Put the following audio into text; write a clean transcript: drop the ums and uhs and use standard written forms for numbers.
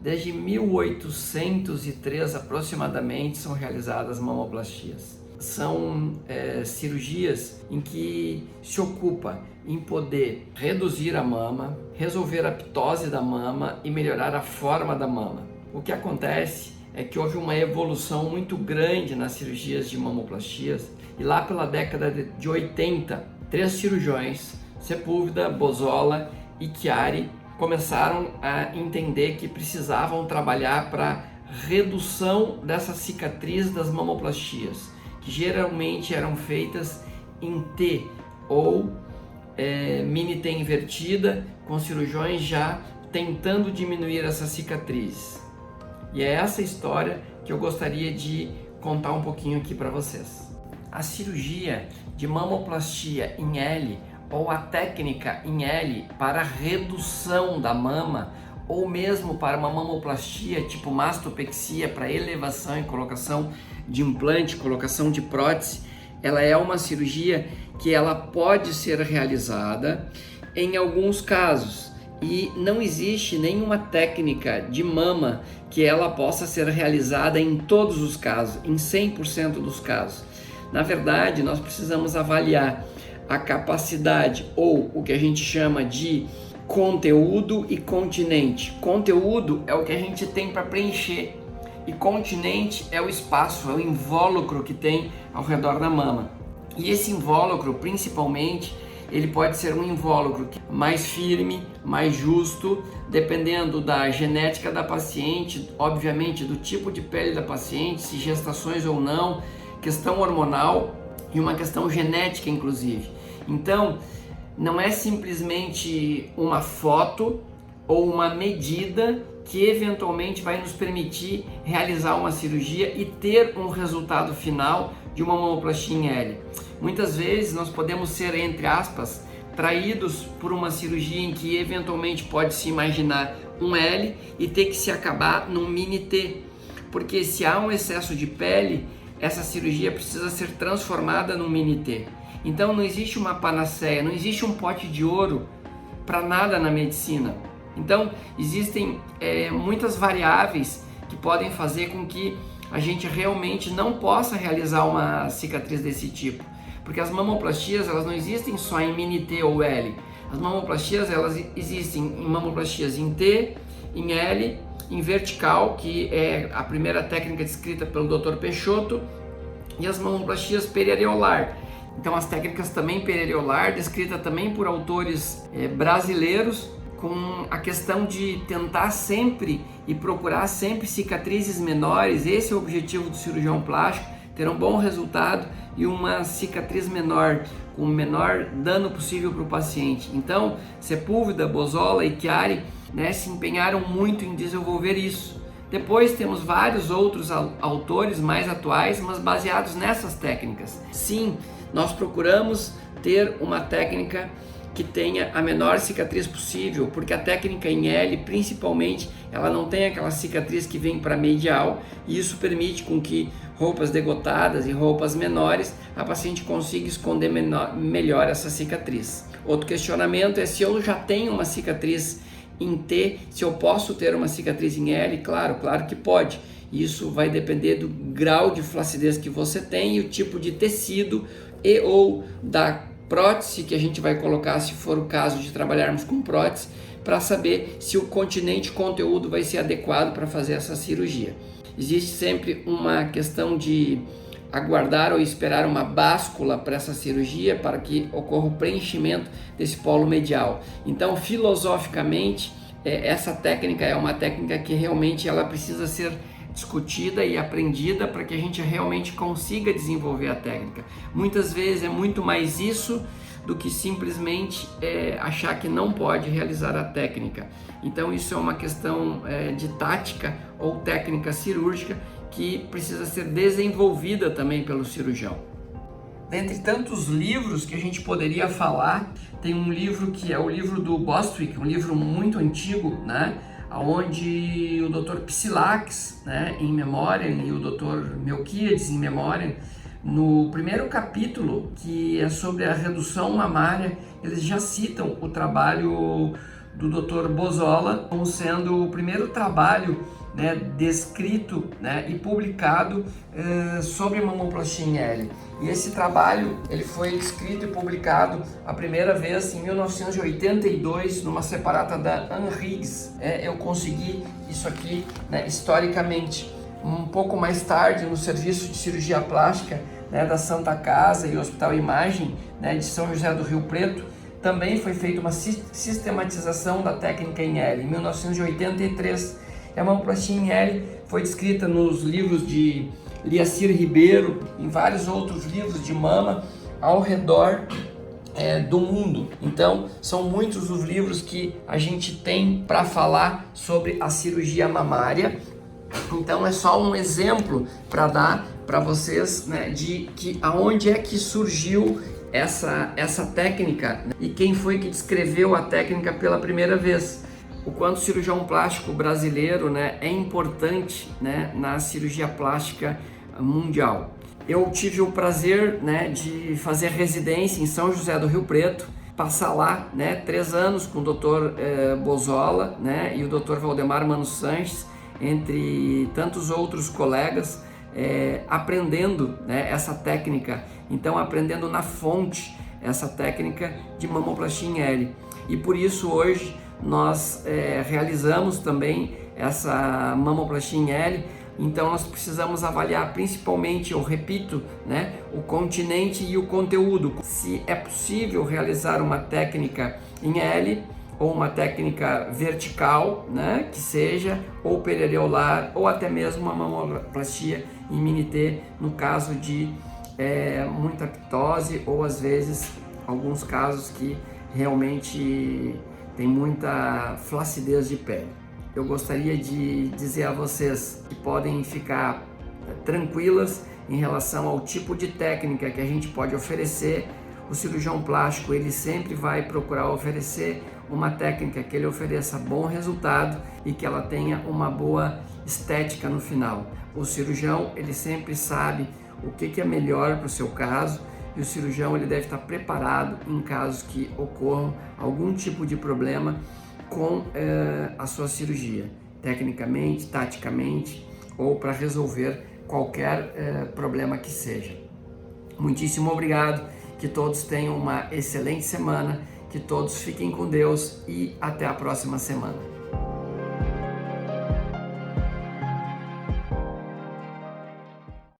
Desde 1803 aproximadamente são realizadas mamoplastias. São cirurgias em que se ocupa em poder reduzir a mama, resolver a ptose da mama e melhorar a forma da mama. O que acontece é que houve uma evolução muito grande nas cirurgias de mamoplastias e lá pela década de 80, 3 cirurgiões, Sepúlveda, Bozola e Chiari, começaram a entender que precisavam trabalhar para redução dessa cicatriz das mamoplastias, que geralmente eram feitas em T ou mini T invertida, com cirurgiões já tentando diminuir essas cicatrizes. E é essa história que eu gostaria de contar um pouquinho aqui para vocês. A cirurgia de mamoplastia em L ou a técnica em L para redução da mama ou mesmo para uma mamoplastia tipo mastopexia para elevação e colocação de implante, colocação de prótese, ela é uma cirurgia que ela pode ser realizada em alguns casos e não existe nenhuma técnica de mama que ela possa ser realizada em todos os casos, em 100% dos casos. Na verdade, nós precisamos avaliar a capacidade ou o que a gente chama de conteúdo e continente. Conteúdo é o que a gente tem para preencher e continente é o espaço, é o invólucro que tem ao redor da mama. E esse invólucro, principalmente, ele pode ser um invólucro mais firme, mais justo, dependendo da genética da paciente, obviamente do tipo de pele da paciente, se gestações ou não, questão hormonal e uma questão genética inclusive. Então, não é simplesmente uma foto ou uma medida que eventualmente vai nos permitir realizar uma cirurgia e ter um resultado final de uma mamoplastia em L. Muitas vezes nós podemos ser, entre aspas, traídos por uma cirurgia em que eventualmente pode se imaginar um L e ter que se acabar num mini T, porque se há um excesso de pele, essa cirurgia precisa ser transformada num mini T. Então não existe uma panaceia, não existe um pote de ouro para nada na medicina. Então existem muitas variáveis que podem fazer com que a gente realmente não possa realizar uma cicatriz desse tipo. Porque as mamoplastias, elas não existem só em mini T ou L. As mamoplastias, elas existem em mamoplastias em T, em L, em vertical, que é a primeira técnica descrita pelo Dr. Peixoto, e as mamoplastias periareolar. Então as técnicas também periareolar, descrita também por autores brasileiros, com a questão de tentar sempre e procurar sempre cicatrizes menores. Esse é o objetivo do cirurgião plástico, ter um bom resultado e uma cicatriz menor, com o menor dano possível para o paciente. Então, Sepúlveda, Bozola e Chiari se empenharam muito em desenvolver isso. Depois temos vários outros autores mais atuais, mas baseados nessas técnicas. Sim, nós procuramos ter uma técnica que tenha a menor cicatriz possível, porque a técnica em L, principalmente, ela não tem aquela cicatriz que vem para medial, e isso permite com que roupas degotadas e roupas menores, a paciente consiga esconder melhor essa cicatriz. Outro questionamento é se eu já tenho uma cicatriz em T, se eu posso ter uma cicatriz em L. Claro que pode. Isso vai depender do grau de flacidez que você tem e o tipo de tecido e ou da prótese que a gente vai colocar, se for o caso de trabalharmos com prótese, para saber se o continente conteúdo vai ser adequado para fazer essa cirurgia. Existe sempre uma questão de aguardar ou esperar uma báscula para essa cirurgia para que ocorra o preenchimento desse polo medial. Então, filosoficamente, essa técnica é uma técnica que realmente ela precisa ser discutida e aprendida para que a gente realmente consiga desenvolver a técnica. Muitas vezes é muito mais isso do que simplesmente achar que não pode realizar a técnica. Então isso é uma questão de tática ou técnica cirúrgica que precisa ser desenvolvida também pelo cirurgião. Dentre tantos livros que a gente poderia falar, tem um livro que é o livro do Bostwick, um livro muito antigo, onde o Dr. Psilax, em memória, e o Dr. Melquiades em memória, no primeiro capítulo, que é sobre a redução mamária, eles já citam o trabalho do Dr. Bozola como sendo o primeiro trabalho, né, descrito, né, e publicado sobre mamoplastia em L. E esse trabalho ele foi escrito e publicado a primeira vez em 1982 numa separata da Ann Higgs. Eu consegui isso aqui, né, historicamente. Um pouco mais tarde, no serviço de cirurgia plástica, né, da Santa Casa e Hospital Imagem, né, de São José do Rio Preto, também foi feita uma sistematização da técnica em L, em 1983. A mamoplastia em L foi descrita nos livros de Liacir Ribeiro, em vários outros livros de mama ao redor do mundo. Então, são muitos os livros que a gente tem para falar sobre a cirurgia mamária. Então, é só um exemplo para dar para vocês, né, de que aonde é que surgiu essa técnica, né, e quem foi que descreveu a técnica pela primeira vez. O quanto o cirurgião plástico brasileiro, né, é importante, né, na cirurgia plástica mundial. Eu tive o prazer, né, de fazer residência em São José do Rio Preto, passar lá, né, 3 anos com o Dr. Bozola, né, e o Dr. Valdemar Mano Sanches, entre tantos outros colegas, aprendendo, né, essa técnica. Então, aprendendo na fonte essa técnica de mamoplastia em L. E por isso hoje nós realizamos também essa mamoplastia em L. Então nós precisamos avaliar principalmente, eu repito, né, o continente e o conteúdo. Se é possível realizar uma técnica em L ou uma técnica vertical, né, que seja, ou periareolar, ou até mesmo uma mamoplastia em mini-T, no caso de muita ptose, ou às vezes alguns casos que realmente tem muita flacidez de pele. Eu gostaria de dizer a vocês que podem ficar tranquilas em relação ao tipo de técnica que a gente pode oferecer. O cirurgião plástico ele sempre vai procurar oferecer uma técnica que ele ofereça bom resultado e que ela tenha uma boa estética no final. O cirurgião ele sempre sabe o que é melhor para o seu caso, e o cirurgião ele deve estar preparado em casos que ocorram algum tipo de problema com a sua cirurgia, tecnicamente, taticamente, ou para resolver qualquer problema que seja. Muitíssimo obrigado, que todos tenham uma excelente semana, que todos fiquem com Deus e até a próxima semana.